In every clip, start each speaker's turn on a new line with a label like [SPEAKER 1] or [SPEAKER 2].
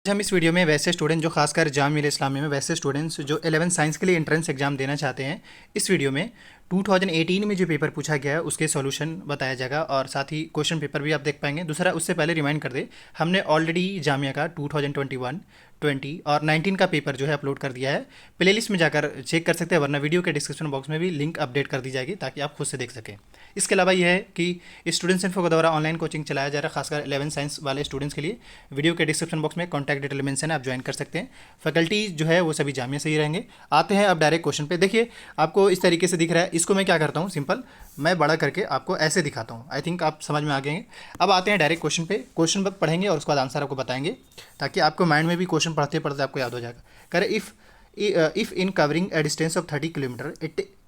[SPEAKER 1] हम इस वीडियो में वैसे स्टूडेंट जो खासकर जाम मिल इस्लामी में वैसे स्टूडेंट्स जो 11 साइंस के लिए एंट्रेंस एग्जाम देना चाहते हैं, इस वीडियो में 2018 में जो पेपर पूछा गया है उसके सॉल्यूशन बताया जाएगा और साथ ही क्वेश्चन पेपर भी आप देख पाएंगे। दूसरा, उससे पहले रिमाइंड कर दे, हमने ऑलरेडी जामिया का 2021, 20 और 19 का पेपर जो है अपलोड कर दिया है। प्लेलिस्ट में जाकर चेक कर सकते हैं, वरना वीडियो के डिस्क्रिप्शन बॉक्स में भी लिंक अपडेट कर दी जाएगी ताकि आप खुद से देख सकें। इसके अलावा यह है कि स्टूडेंट्स इन्फो के द्वारा ऑनलाइन कोचिंग चलाया जा रहा है खासकर 11 साइंस वाले स्टूडेंट्स के लिए। वीडियो के डिस्क्रिप्शन बॉक्स में कॉन्टैक्ट डिटेल मेंशन है, आप ज्वाइन कर सकते हैं। फैकल्टी जो है वो सभी जामिया से ही रहेंगे। आते हैं अब डायरेक्ट क्वेश्चन पे। देखिए, आपको इस तरीके से दिख रहा है, इसको मैं क्या करता हूँ, सिंपल मैं बड़ा करके आपको ऐसे दिखाता हूँ। आई थिंक आप समझ में आ गए हैं। अब आते हैं डायरेक्ट क्वेश्चन पे। क्वेश्चन पढ़ेंगे और उसके बाद आंसर आपको बताएंगे ताकि आपको माइंड में भी क्वेश्चन पढ़ते पढ़ते आपको याद हो जाएगा। करें, if in covering a distance of 30 kilometre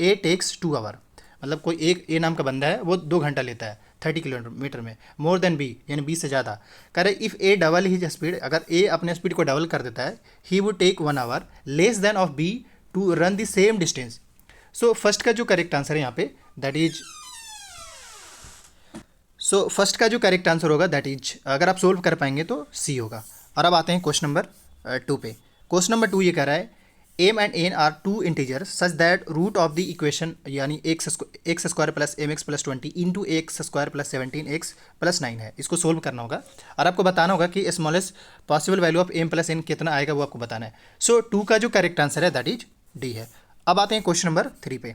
[SPEAKER 1] a takes 2 hour, मतलब कोई एक ए नाम का बंदा है वो 2 घंटा लेता है 30 किलोमीटर में, मोर देन बी यानी बी से ज़्यादा। कह रहे if A double he speed, अगर ए अपने स्पीड को डबल कर देता है, he would take 1 hour less than of B to run the same distance. So first का जो करेक्ट आंसर है यहाँ पे दैट इज, फर्स्ट का जो करेक्ट आंसर होगा दैट इज, अगर आप सोल्व कर पाएंगे तो सी होगा। और अब आते हैं क्वेश्चन नंबर 2 पे। क्वेश्चन नंबर 2 ये कह रहा है M and N are two integer such that root of the equation यानी x square plus M x plus 20 into x square plus 17 x plus 9 है। इसको सोल्व करना होगा और आपको बताना होगा कि smallest possible value of M plus N कितना आएगा, वो आपको बताना है। सो 2 का जो करेक्ट आंसर है दैट इज डी है। अब आते हैं क्वेश्चन नंबर 3 पे।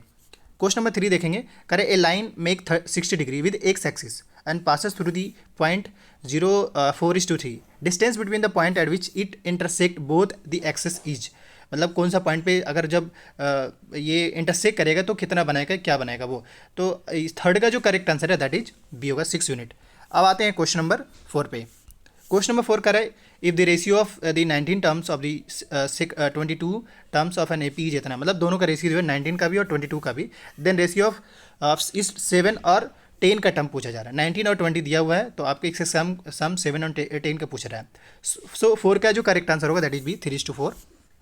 [SPEAKER 1] क्वेश्चन नंबर 3 देखेंगे, करें a line make 60 degree with x axis and passes through the point 0.4:3 distance between the point at which it intersect both the axis is, मतलब कौन सा पॉइंट पे अगर जब ये इंटरसेक्ट करेगा तो कितना बनाएगा, क्या बनाएगा वो। तो थर्ड का जो करेक्ट आंसर है दैट इज बी होगा, 6 यूनिट। अब आते हैं क्वेश्चन नंबर 4 पे। क्वेश्चन नंबर 4 करें if the ratio of the 19 terms of the 22 terms of an A P जितना, मतलब दोनों का रेशियो जो है 19 का भी और 22 का भी, देन रेशियो ऑफ इस 7 और 10 का टर्म पूछा जा रहा है। 19 और 20 दिया हुआ है तो आपको एक से सम 7 और 10 का पूछ रहा है। सो 4 का जो करेक्ट आंसर होगा दैट इज बी, 3:4।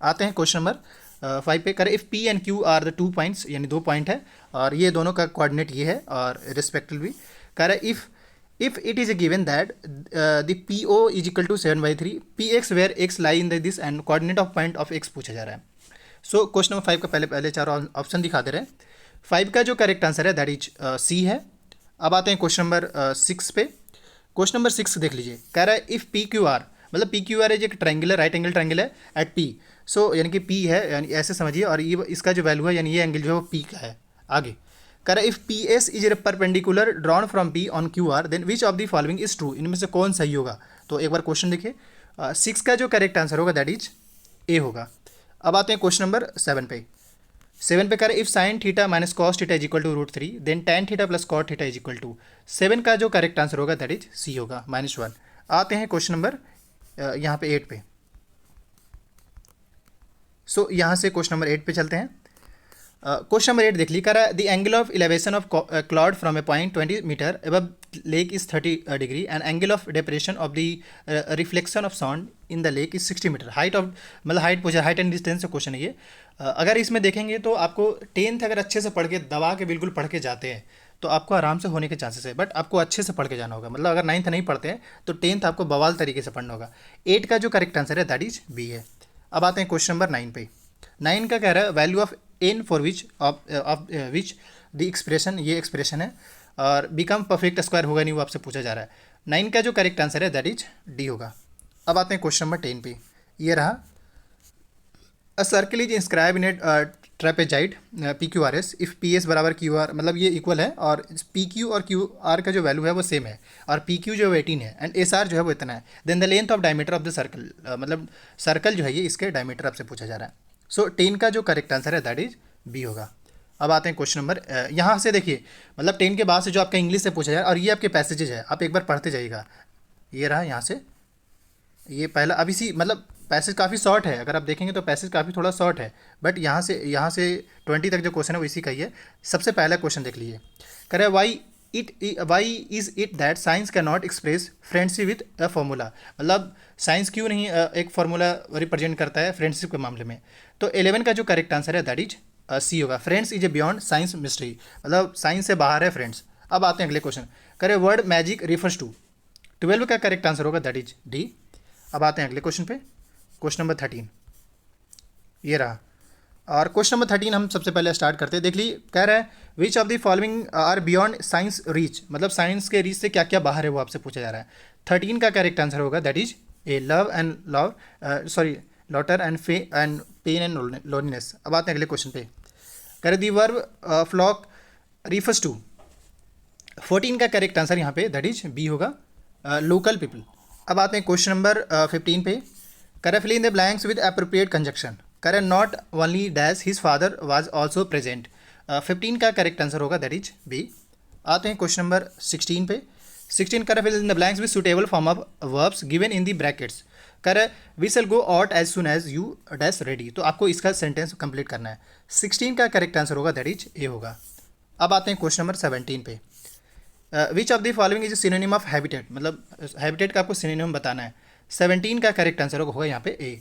[SPEAKER 1] आते हैं क्वेश्चन नंबर 5 पे। करें if P and Q R the 2 points, यानी 2 पॉइंट है और ये दोनों का कोऑर्डिनेट ये है और रिस्पेक्टिवली। करें if it is given that the P O is equal to 7/3 P X where X lie in this and coordinate of point of X पूछा जा रहा है। सो क्वेश्चन नंबर 5 का पहले 4 ऑप्शन दिखा दे रहे हैं। 5 का जो करेक्ट आंसर है दैट इज सी है। अब आते हैं क्वेश्चन नंबर 6 पे। क्वेश्चन नंबर 6 देख लीजिए, कह रहा है इफ़ पी क्यू आर, मतलब पी क्यू आर एक ट्रायंगल है, राइट एंगल ट्रायंगल है एट पी। सो यानी कि पी है, यानी ऐसे समझिए, और ये इसका जो वैल्यू है यानी ये एंगल जो है वो पी का है। आगे कह रहा है if P S is perpendicular drawn from P on Q R then which of the following is true, इनमें से कौन सही होगा। तो एक बार क्वेश्चन देखिए, 6 का जो करेक्ट आंसर होगा दैट इज ए होगा। अब आते हैं क्वेश्चन नंबर 7 पे। 7 पे करें if sine theta minus cos theta is equal to √3 then tan theta plus cot theta is equal to, 7 का जो करेक्ट आंसर होगा दैट इज सी होगा, -1। आते हैं क्वेश्चन नंबर यहाँ पे 8 पे। सो यहाँ से क्वेश्चन नंबर 8 पे चलते हैं। क्वेश्चन नंबर 8 देख ली, करा the angle of elevation of cloud from a point 20 metre above lake is 30 degree and angle of depression of the reflection of sound in the lake is 60 metre. Height of, मतलब height पूछा, height and distance का question है ये। अगर इसमें देखेंगे तो आपको 10th अगर अच्छे से पढ़ के दबा के बिल्कुल पढ़ के जाते हैं तो आपको आराम से होने के चांसेस है, बट आपको अच्छे से पढ़ के जाना होगा। मतलब अगर 9th नहीं पढ़ते हैं तो 10th आपको बवाल तरीके से पढ़ना होगा। 8 का जो करेक्ट आंसर है दैट इज बी है। अब आते हैं क्वेश्चन नंबर 9 पे। 9 का कह रहा है value of N for which of which the expression, ये एक्सप्रेशन है, और बिकम परफेक्ट स्क्वायर होगा नहीं, वो आपसे पूछा जा रहा है। 9 का जो करेक्ट आंसर है दैट इज डी होगा। अब आते हैं क्वेश्चन नंबर 10 पे। ये रहा, a circle is inscribe in a trapezoid P Q R S if P S बराबर क्यू आर, मतलब ये इक्वल है और पी क्यू और क्यू आर का जो वैल्यू है वो सेम है और पी क्यू जो है 18 है एंड एस आर जो है वो इतना है। Then the length of diameter of the circle, मतलब सर्कल जो है ये इसके डायमीटर आपसे पूछा जा रहा है। सो 10 का जो करेक्ट आंसर है दैट इज बी होगा। अब आते हैं क्वेश्चन नंबर, यहाँ से देखिए, मतलब 10 के बाद से जो आपका इंग्लिश से पूछा जाए और ये आपके पैसेजेज है, आप एक बार पढ़ते जाइएगा। ये रहा यहाँ से, ये पहला, अब इसी मतलब पैसेज काफ़ी शॉर्ट है, अगर आप देखेंगे तो पैसेज काफ़ी थोड़ा शॉर्ट है, बट यहाँ से 20 तक जो क्वेश्चन है वो इसी का ही है। सबसे पहला क्वेश्चन देख लीजिए, कह रहा है why is it that science can not express friendship with a formula, मतलब साइंस क्यों नहीं एक फार्मूला रिप्रेजेंट करता है फ्रेंडशिप के मामले में। तो 11 का जो करेक्ट आंसर है दैट इज सी होगा, friends is a beyond science mystery, मतलब साइंस से बाहर है फ्रेंड्स। अब आते हैं अगले क्वेश्चन, करें वर्ड मैजिक रिफर्स टू, 12 का करेक्ट आंसर होगा दैट इज डी। अब आते हैं अगले क्वेश्चन पे, क्वेश्चन नंबर 13 ये रहा। और क्वेश्चन नंबर 13 हम सबसे पहले स्टार्ट करते हैं। देख ली, कह रहा है which of the following are beyond science reach, मतलब साइंस के रीच से क्या क्या बाहर है वो आपसे पूछा जा रहा है। 13 का करेक्ट आंसर होगा that is A love and love, sorry laughter and pain and loneliness. अब आते हैं अगले क्वेश्चन पे। कह रहे the verb flock refers to, 14 का करेक्ट आंसर यहाँ पे दैट इज बी होगा, लोकल पीपल। अब आते हैं क्वेश्चन नंबर 15 पे। करें fill in the blanks with appropriate conjunction. करें not only dash his father was also present. 15 का करेक्ट आंसर होगा दैट इज बी। आते हैं क्वेश्चन नंबर 16 पे। 16 करें fill in the blanks with suitable form of verbs given in the brackets. करें we shall go out as soon as you dash ready. तो आपको इसका सेंटेंस कंप्लीट करना है। 16 का करेक्ट आंसर होगा दैट इज ए होगा। अब आते हैं क्वेश्चन नंबर 17 पे। Which of the following is synonym of habitat, मतलब हैबिटेट का आपको सिनोनिम बताना है। 17 का करेक्ट आंसर होगा यहाँ पे ए।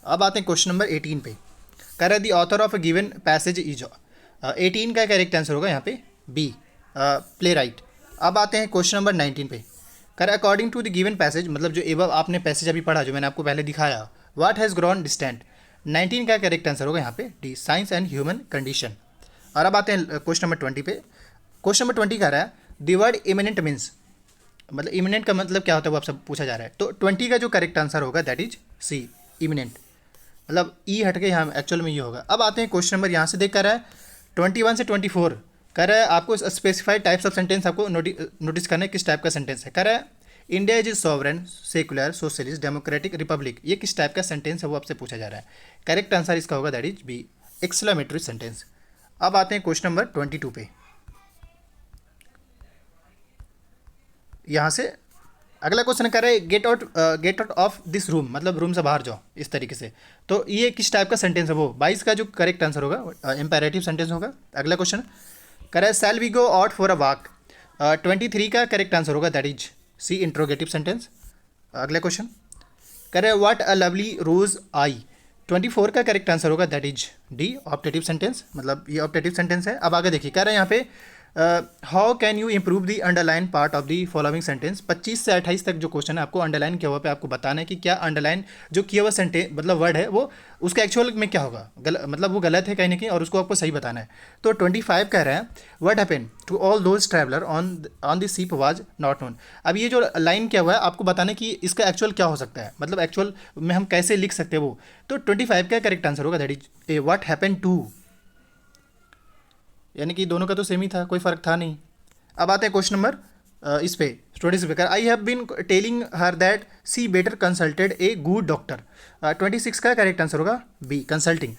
[SPEAKER 1] अब आते हैं क्वेश्चन नंबर 18 पे। कर the author of a given passage is, 18 का करेक्ट आंसर होगा यहाँ पे बी, प्ले राइट। अब आते हैं क्वेश्चन नंबर 19 पे। कर according to the given passage, मतलब जो एबव आपने पैसेज अभी पढ़ा जो मैंने आपको पहले दिखाया, व्हाट हैज़ ग्रोन डिस्टेंट। 19 का करेक्ट आंसर होगा यहाँ पे D, science and human condition. और अब आते हैं क्वेश्चन नंबर 20 पे। क्वेश्चन नंबर 20 कह रहा है द वर्ड इमिनेंट मीन्स, मतलब इमिनेंट का मतलब क्या होता है वो आपसे पूछा जा रहा है। तो 20 का जो करेक्ट आंसर होगा दैट इज सी, इमिनेंट, मतलब ई हट के यहाँ एक्चुअल में ये होगा। अब आते हैं क्वेश्चन नंबर यहाँ से देख कर रहा है 21 से 24 कह रहा है आपको स्पेसिफाइड टाइप्स ऑफ सेंटेंस आपको नोटिस करना है किस टाइप का सेंटेंस है। कह रहा है India is sovereign secular socialist democratic Republic, ये किस टाइप का सेंटेंस है वो आपसे पूछा जा रहा है। करेक्ट आंसर इसका होगा that is B, exclamatory sentence. अब आते हैं क्वेश्चन नंबर 22 पे। यहाँ से अगला क्वेश्चन कर रहे हैं get out of this room, मतलब रूम से बाहर जाओ, इस तरीके से। तो ये किस टाइप का सेंटेंस है वो 22 का जो करेक्ट आंसर होगा इंपेरेटिव सेंटेंस होगा। अगला क्वेश्चन कर रहा है shall we go out for a walk. 23 का करेक्ट आंसर होगा that is C, interrogative sentence. अगला क्वेश्चन कर रहे हैं व्हाट अ लवली रोज आई। 24 का करेक्ट आंसर होगा that is D, optative sentence, मतलब ये ऑप्टेटिव सेंटेंस है। अब आगे देखिए कह रहे हैं यहाँ पे how can you improve the underline part of the following sentence. 25 से 28 तक जो क्वेश्चन है आपको अंडरलाइन किया हुआ पे आपको बताना है कि क्या अंडरलाइन जो किया हुआ सेंटेंस मतलब वर्ड है वो उसका एक्चुअल में क्या होगा, मतलब वो गलत है कहीं ना कहीं और उसको आपको सही बताना है। तो 25 कह रहे हैं what happened to all those traveller on the ship was not known. अब ये जो लाइन क्या हुआ है आपको बताना है कि इसका एक्चुअल क्या हो सकता है, मतलब एक्चुअल में हम कैसे लिख सकते हैं वो। तो 25 का करेक्ट आंसर होगा that is A, what happened to, यानी कि दोनों का तो सेम ही था, कोई फ़र्क था नहीं। अब आते हैं क्वेश्चन नंबर इस पे स्टूडेंट्स पे। I have been telling her that she better consulted a good doctor. 26 का करेक्ट आंसर होगा बी, कंसल्टिंग,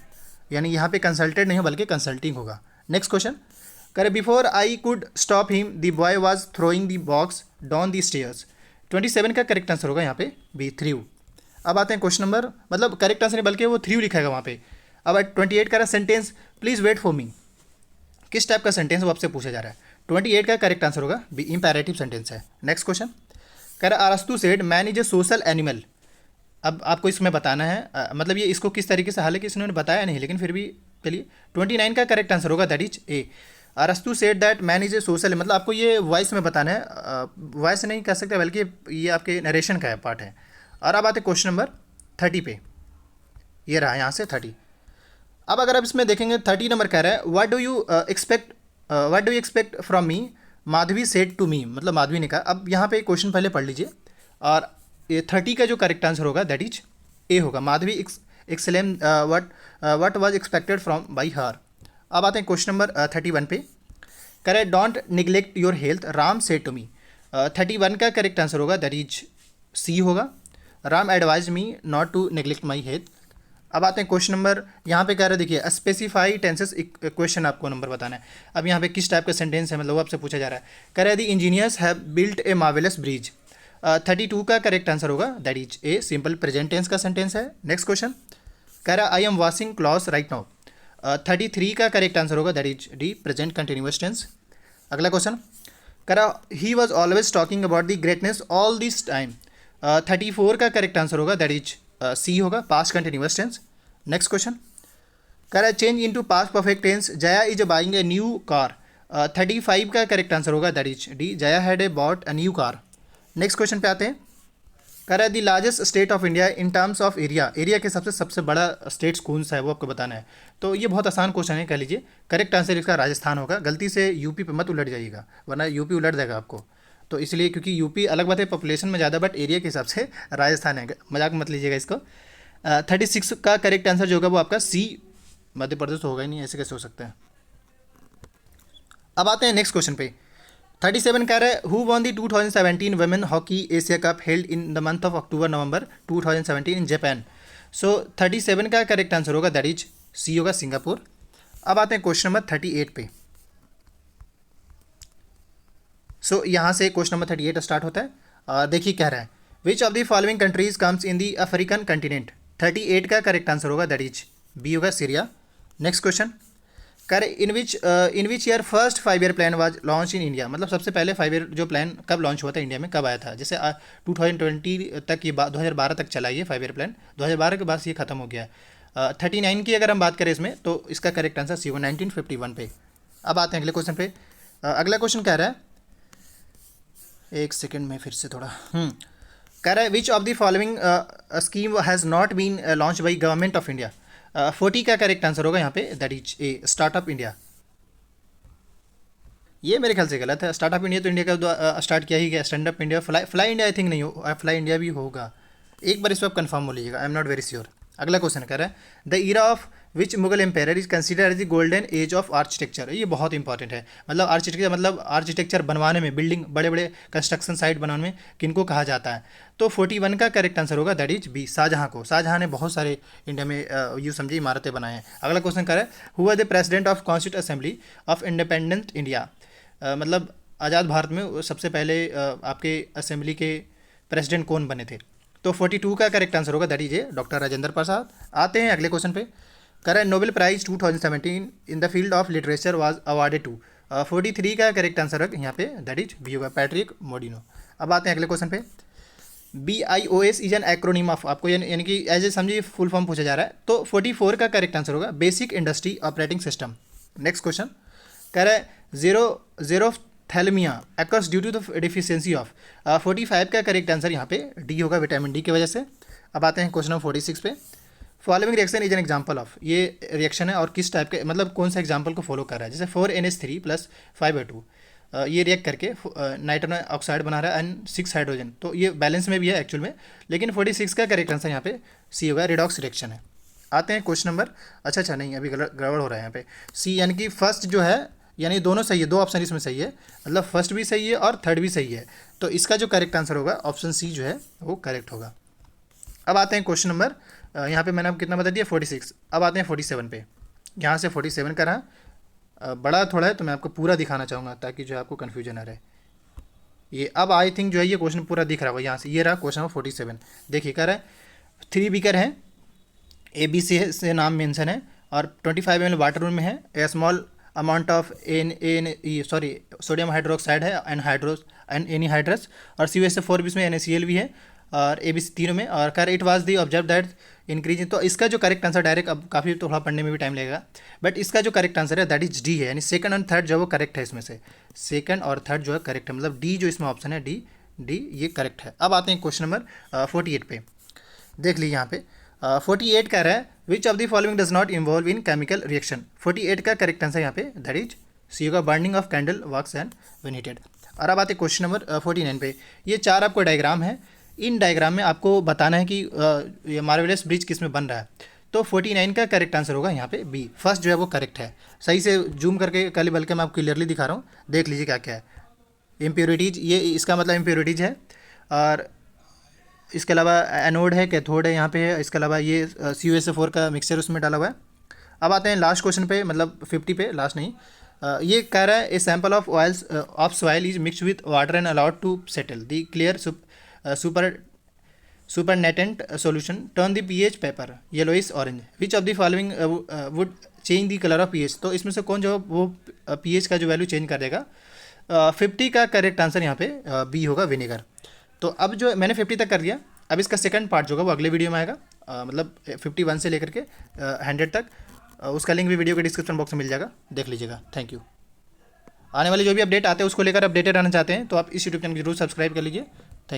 [SPEAKER 1] यानी यहाँ पे कंसल्टेड नहीं हो बल्कि कंसल्टिंग होगा। नेक्स्ट क्वेश्चन करे before I could stop him the boy was throwing the box down the stairs. 27 का करेक्ट आंसर होगा यहाँ पे बी, थ्रू। अब आते हैं क्वेश्चन नंबर, मतलब करेक्ट आंसर नहीं बल्कि वो थ्रू लिखा है वहाँ पे। अब 28 का sentence please wait for me, किस टाइप का सेंटेंस वो आपसे पूछा जा रहा है। 28 का करेक्ट आंसर होगा बी, इंपैरेटिव सेंटेंस है। नेक्स्ट क्वेश्चन कह रहा है अरस्तु said man is a social animal. अब आपको इसमें बताना है मतलब ये इसको किस तरीके से, हालांकि इसने बताया नहीं लेकिन फिर भी चलिए 29 का करेक्ट आंसर होगा दैट इज ए, अरस्तु said that man is a social, मतलब आपको ये वॉइस में बताना है, वॉइस नहीं कह सकते बल्कि ये आपके नरेशन का पार्ट है। और अब आते क्वेश्चन नंबर 30 पे, ये रहा यहाँ से 30। अब अगर आप इसमें देखेंगे 30 नंबर कह रहा है what do you expect from me Madhavi said to me, मतलब माधवी ने कहा। अब यहाँ पे क्वेश्चन पहले पढ़ लीजिए और ये 30 का जो करेक्ट आंसर होगा दैट इज ए होगा, Madhavi exclaim what was expected from by her. अब आते हैं क्वेश्चन नंबर 31 पे। कह रहे don't neglect your health Ram said to me. 31 का करेक्ट आंसर होगा दैट इज सी होगा, Ram advise me not to neglect my health. अब आते हैं क्वेश्चन नंबर, यहाँ पे कह रहे देखिए स्पेसिफाई टेंसेस क्वेश्चन आपको नंबर बताना है। अब यहाँ पे किस टाइप का सेंटेंस है मतलब वो आपसे पूछा जा रहा है। कह रहे the engineers have built a marvellous bridge. 32 का करेक्ट आंसर होगा that is A, simple present tense का सेंटेंस है। नेक्स्ट क्वेश्चन कह रहा I am washing clothes right now. 33 का करेक्ट आंसर होगा that is D, present continuous tense. अगला question कह रहा he was always talking about the greatness all this time. 34 का करेक्ट आंसर होगा दैट इज सी होगा, past continuous tense. Next question कह रहा है change into past perfect tense Jaya is buying a new car. 35 का correct answer होगा that is D, Jaya had a bought a new car. Next question पे आते हैं। कह रहा है the largest state of India in terms of area, area के हिसाब से सबसे बड़ा स्टेट कौन सा है वो आपको बताना है। तो ये बहुत आसान क्वेश्चन है, कह लीजिए करेक्ट आंसर इसका राजस्थान होगा। गलती से यूपी पे मत उलट जाइएगा वरना यूपी उलट जाएगा आपको। तो इसलिए क्योंकि यूपी अलग बात है पॉपुलेशन में ज़्यादा, बट एरिया के हिसाब से राजस्थान है, मजाक मत लीजिएगा इसको। 36 का करेक्ट आंसर जो होगा वो आपका सी मध्य प्रदेश होगा ही नहीं, ऐसे कैसे हो सकता है। अब आते हैं नेक्स्ट क्वेश्चन पे। 37 कह रहा है who won the 2017 women hockey Asia cup held in the month of October November 2017 in Japan. So 37 का करेक्ट आंसर होगा दैट इज सी होगा, सिंगापुर। अब आते हैं क्वेश्चन नंबर 38 पे। सो यहाँ से क्वेश्चन नंबर 38 स्टार्ट होता है। देखिए कह रहा है which of the following countries comes in the African continent. 38 का करेक्ट आंसर होगा दैट इज बी होगा, सीरिया। नेक्स्ट क्वेश्चन कर in which year first 5 year plan was launch in India. मतलब सबसे पहले 5 ईयर जो प्लान कब लॉन्च हुआ था इंडिया में, कब आया था। जैसे 2020 तक ये 2012 तक चला ये 5 ईयर प्लान, 2012 के बाद ये खत्म हो गया। 39 की अगर हम बात करें इसमें तो इसका करेक्ट आंसर सी होगा 1951 पे। अब आते हैं अगले क्वेश्चन पे। अगला क्वेश्चन कह रहा है, एक सेकेंड में फिर से थोड़ा कह रहा है which of the following scheme has not been launch by government of India. 40 का करेक्ट आंसर होगा यहाँ पे that is A startup India. ये मेरे ख्याल से गलत है, स्टार्टअप इंडिया तो इंडिया का स्टार्ट किया ही गया। Stand up India, fly India I think नहीं हो, फ्लाई इंडिया भी होगा, एक बार इस पर आप कन्फर्म हो लीजिएगा, I am not very sure. अगला क्वेश्चन कर रहा है the era of which Mughal empire is consider as the golden age of architecture. ये बहुत इंपॉर्टेंट है, मतलब आर्किटेक्चर बनवाने में, बिल्डिंग बड़े बड़े कंस्ट्रक्शन साइट बनाने में किनको कहा जाता है। तो 41 का करेक्ट आंसर होगा दैट इज बी, शाहजहाँ को। शाहजहाँ ने बहुत सारे इंडिया में यूँ समझिए इमारतें बनाए हैं। अगला क्वेश्चन कर रहा है who are the president of constituent assembly of independent India. मतलब आज़ाद भारत में सबसे पहले आपके असेंबली के प्रेसिडेंट कौन बने थे। तो 42 का करेक्ट आंसर होगा that is A doctor Rajendra Prasad. आते हैं अगले क्वेश्चन पे। कर रहा है Nobel prize 2017 in the field of literature was awarded to. 43 का करेक्ट आंसर है यहाँ पे दैट इज बी होगा, पैट्रिक मोडिनो। अब आते हैं अगले क्वेश्चन पे। BIOS is an acronym of, आपको यानी कि एज ए समझिए फुल फॉर्म पूछा जा रहा है। तो 44 का करेक्ट आंसर होगा basic industry operating system. Next question कह रहा है xerophthalmia occurs due to the deficiency of. 45 का करेक्ट आंसर यहाँ पे डी होगा, विटामिन डी की वजह से। अब आते हैं क्वेश्चन नंबर 46 पे। Following reaction is an example of, ये रिएक्शन है और किस टाइप के, मतलब कौन सा एग्जाम्पल को फॉलो कर रहा है। जैसे 4NH3 + 5H2 ये रिएक्ट करके नाइट्रोजन ऑक्साइड बना रहा है एंड 6 हाइड्रोजन। तो ये बैलेंस में भी है एक्चुअल में, लेकिन 46 का करेक्ट आंसर यहाँ पे सी होगा, रिडॉक्स रिएक्शन है। आते हैं क्वेश्चन नंबर, अच्छा नहीं अभी गड़बड़ हो रहा है यहाँ पे। सी यानी कि फर्स्ट जो है, यानी दोनों सही है, 2 ऑप्शन इसमें सही है, मतलब फर्स्ट भी सही है और थर्ड भी सही है। तो इसका जो करेक्ट आंसर होगा ऑप्शन सी जो है वो करेक्ट होगा। अब आते हैं क्वेश्चन नंबर, यहाँ पे मैंने आपको कितना बता दिया 46। अब आते हैं 47 पे। यहाँ से 47 का रहा बड़ा थोड़ा है तो मैं आपको पूरा दिखाना चाहूँगा ताकि जो है आपको कन्फ्यूजन ना रहे। ये अब आई थिंक जो है ये क्वेश्चन पूरा दिख रहा होगा यहाँ से। ये रहा क्वेश्चन नंबर 47। देखिए कह रहा है 3 बीकर हैं, ABC से नाम मेंशन है और 25 ml वाटर में है। A small amount of sodium hydroxide है एंड एनीहाइड्रस, और CuSO4 भी इसमें NaCl भी है और ABC तीनों में। और कर it was the observe that increase. तो इसका जो करेक्ट आंसर डायरेक्ट, अब काफ़ी थोड़ा पढ़ने में भी टाइम लगेगा, बट इसका जो करेक्ट आंसर है दैट इज डी है, यानी सेकंड और थर्ड जो वो करेक्ट है। इसमें से सेकंड और थर्ड जो है करेक्ट है, मतलब डी जो इसमें ऑप्शन है डी ये करेक्ट है। अब आते हैं क्वेश्चन नंबर 48 पे। देख लीजिए यहाँ पे 48 कह रहा है which of the following does not involve in chemical reaction. 48 का करेक्ट आंसर यहाँ पे दैट इज सी होगा, burning of candle wax and when heated. और अब आते हैं क्वेश्चन नंबर 49 पे। ये 4 आपको डायग्राम है, इन डायग्राम में आपको बताना है कि ये मार्वेलस ब्रिज किस में बन रहा है। तो 49 का करेक्ट आंसर होगा यहाँ पे बी, फर्स्ट जो है वो करेक्ट है। सही से जूम करके कल बल्कि मैं आपको क्लियरली दिखा रहा हूँ, देख लीजिए क्या क्या है। इम्प्योरिटीज़, ये इसका मतलब इम्प्योरिटीज़ है, और इसके अलावा एनोड है, कैथोड है यहाँ पे है। इसके अलावा ये CuSO4 का मिक्सचर उसमें डाला हुआ है। अब आते हैं लास्ट क्वेश्चन पे, मतलब 50 पे, लास्ट नहीं। ये कह रहा है a sample of oils of soil is mix with water and allowed to settle the clear supernatant solution turn the pH paper yellowish orange which of the following would change the color of pH। तो इसमें से कौन जो वो pH का जो value change कर देगा। 50 का करेक्ट आंसर यहाँ पे बी होगा, विनेगर। तो अब जो मैंने 50 तक कर दिया, अब इसका सेकंड पार्ट जो होगा वो अगले वीडियो में आएगा, मतलब 51 से लेकर के 100 तक। उसका लिंक भी वीडियो के डिस्क्रिप्शन बॉक्स में मिल जाएगा, देख लीजिएगा। Thank you. आने वाले जो भी अपडेट आते हैं उसको लेकर अपडेटेड रहना चाहते हैं तो आप इस यूट्यूब चैनल को जरूर सब्सक्राइब कर लीजिए।